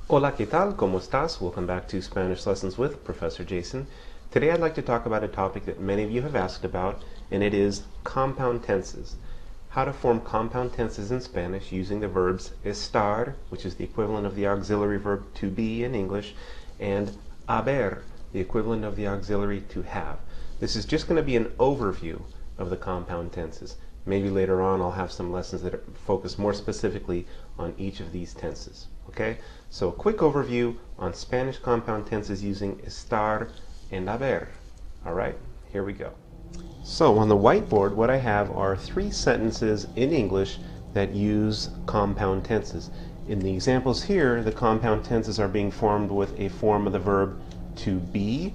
Hola, ¿qué tal? ¿Cómo estás? Welcome back to Spanish Lessons with Professor Jason. Today I'd like to talk about a topic that many of you have asked about, and it is compound tenses. How to form compound tenses in Spanish using the verbs estar, which is the equivalent of the auxiliary verb to be in English, and haber, the equivalent of the auxiliary to have. This is just going to be an overview of the compound tenses. Maybe later on I'll have some lessons that focus more specifically on each of these tenses. Okay? So a quick overview on Spanish compound tenses using estar and haber. Alright, here we go. So on the whiteboard, what I have are 3 sentences in English that use compound tenses. In the examples here, the compound tenses are being formed with a form of the verb to be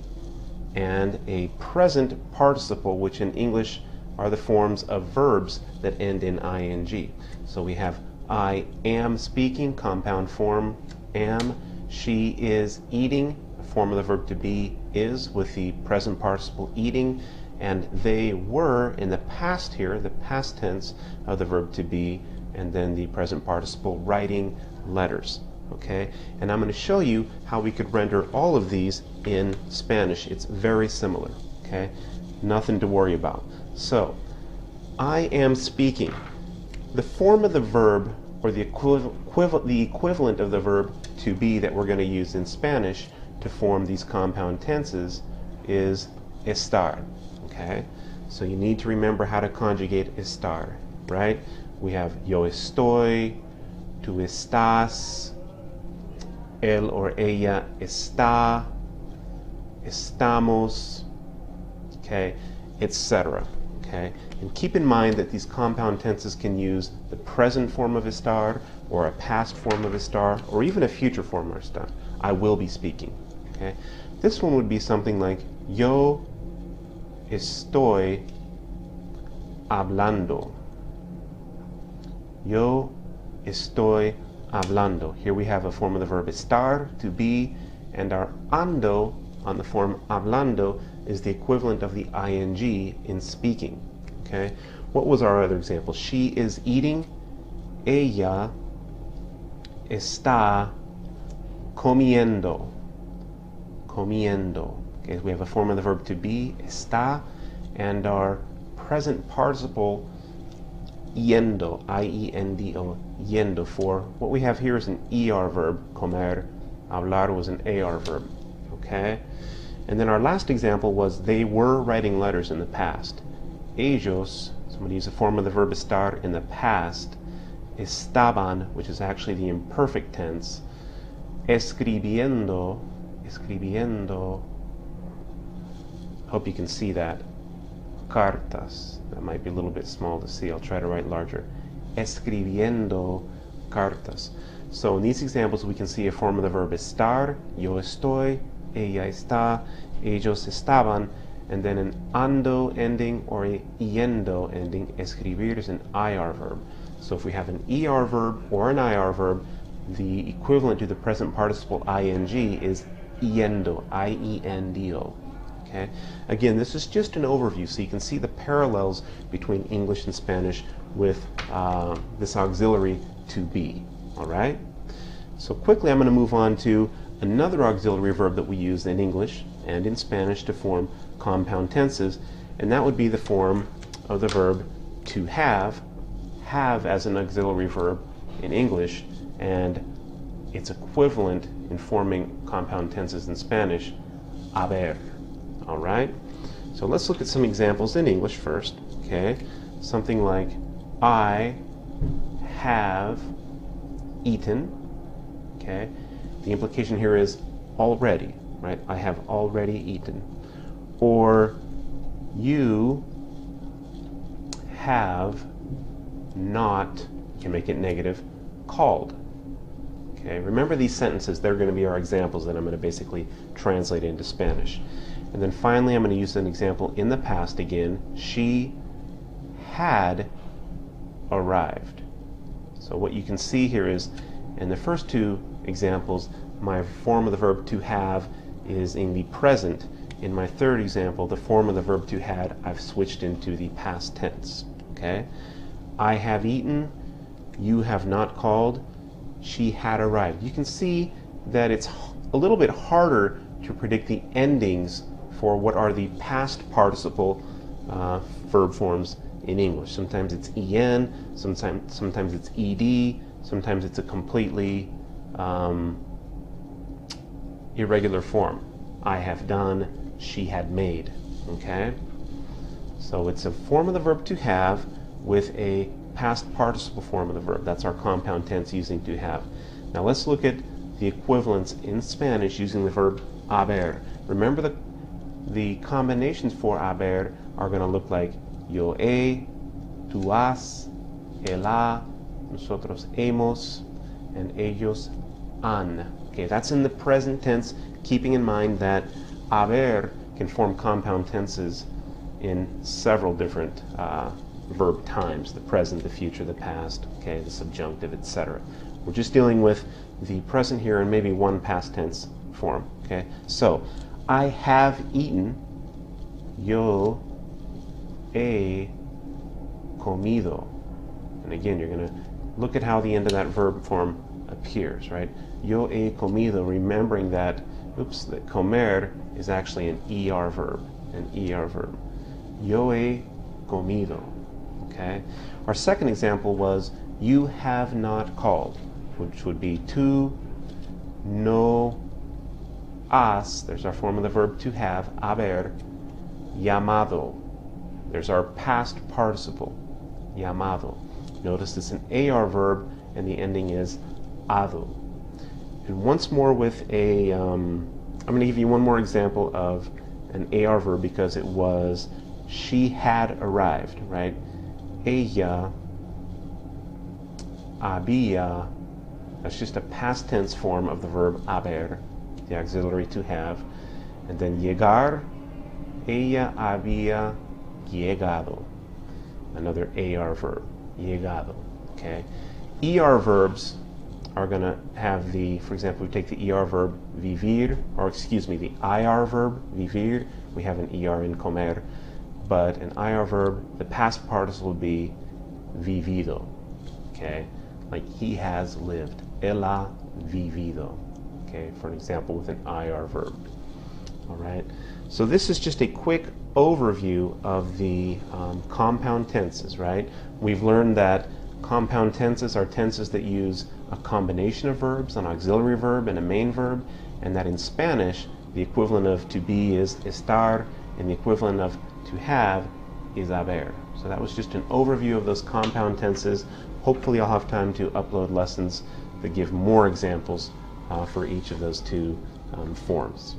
and a present participle, which in English are the forms of verbs that end in ing. So we have I am speaking, compound form am. She is eating, a form of the verb to be is with the present participle eating. And they were in the past here, the past tense of the verb to be, and then the present participle writing letters. Okay? And I'm going to show you how we could render all of these in Spanish. It's very similar. Okay? Nothing to worry about. So, I am speaking. The form of the verb, or the equivalent of the verb to be that we're going to use in Spanish to form these compound tenses is estar. Okay? So you need to remember how to conjugate estar, right? We have yo estoy, tú estás, él or ella está, estamos, okay, etc. Okay? And keep in mind that these compound tenses can use the present form of estar, or a past form of estar, or even a future form of estar. I will be speaking. Okay? This one would be something like yo estoy hablando. Yo estoy hablando. Here we have a form of the verb estar, to be, and our ando on the form hablando is the equivalent of the ing in speaking. Okay? What was our other example? She is eating. Ella está comiendo. Comiendo. Okay, so we have a form of the verb to be, está, and our present participle yendo, I-E-N-D-O, yendo, for what we have here is an ER verb, comer, hablar was an AR verb. Okay? And then our last example was they were writing letters in the past. Ellos, somebody used a form of the verb estar in the past, estaban, which is actually the imperfect tense, escribiendo, hope you can see that, cartas, that might be a little bit small to see, I'll try to write larger, escribiendo cartas. So in these examples we can see a form of the verb estar, yo estoy, ella está, ellos estaban, and then an ando ending or a yendo ending. Escribir is an IR verb. So if we have an ER verb or an IR verb, the equivalent to the present participle ing is yendo, I-E-N-D-O. Okay? Again, this is just an overview so you can see the parallels between English and Spanish with this auxiliary to be. Alright? So quickly I'm going to move on to another auxiliary verb that we use in English and in Spanish to form compound tenses, and that would be the form of the verb to have as an auxiliary verb in English, and its equivalent in forming compound tenses in Spanish, haber. Alright? So let's look at some examples in English first. Okay? Something like, I have eaten. Okay? The implication here is already, right? I have already eaten. Or you have not, you can make it negative, called. Okay, remember these sentences, they're going to be our examples that I'm going to basically translate into Spanish. And then finally I'm going to use an example in the past again. She had arrived. So what you can see here is in the first 2 examples, my form of the verb to have is in the present. In my third example, the form of the verb to had, I've switched into the past tense. Okay? I have eaten, you have not called, she had arrived. You can see that it's a little bit harder to predict the endings for what are the past participle verb forms in English. Sometimes it's en, sometimes it's ed, sometimes it's a completely irregular form. I have done, she had made. Okay? So it's a form of the verb to have with a past participle form of the verb. That's our compound tense using to have. Now let's look at the equivalents in Spanish using the verb haber. Remember the combinations for haber are going to look like yo he, tú has, él ha, nosotros hemos, and ellos han. Okay, that's in the present tense, keeping in mind that haber can form compound tenses in several different verb times: the present, the future, the past, okay, the subjunctive, etc. We're just dealing with the present here and maybe one past tense form. Okay, so I have eaten, yo he comido. And again, you're going to look at how the end of that verb form appears, right? Yo he comido, remembering that, that comer is actually an ER verb, Yo he comido. Okay. Our second example was you have not called, which would be tú no has. There's our form of the verb to have, haber, llamado. There's our past participle, llamado. Notice it's an AR verb and the ending is ado. And once more with a, I'm going to give you one more example of an AR verb because it was she had arrived, right? Ella había. That's just a past tense form of the verb haber, the auxiliary to have. And then llegar, ella había llegado. Another AR verb, llegado. Okay. ER verbs are going to have the, for example, we take the ER verb vivir, or excuse me, the IR verb vivir. We have an ER in comer, but an IR verb, the past participle would be vivido. Okay, like he has lived. Él ha vivido. Okay, for an example with an IR verb. All right. So this is just a quick overview of the compound tenses, right? We've learned that compound tenses are tenses that use a combination of verbs, an auxiliary verb, and a main verb, and that in Spanish, the equivalent of to be is estar, and the equivalent of to have is haber. So that was just an overview of those compound tenses. Hopefully I'll have time to upload lessons that give more examples for each of those two forms.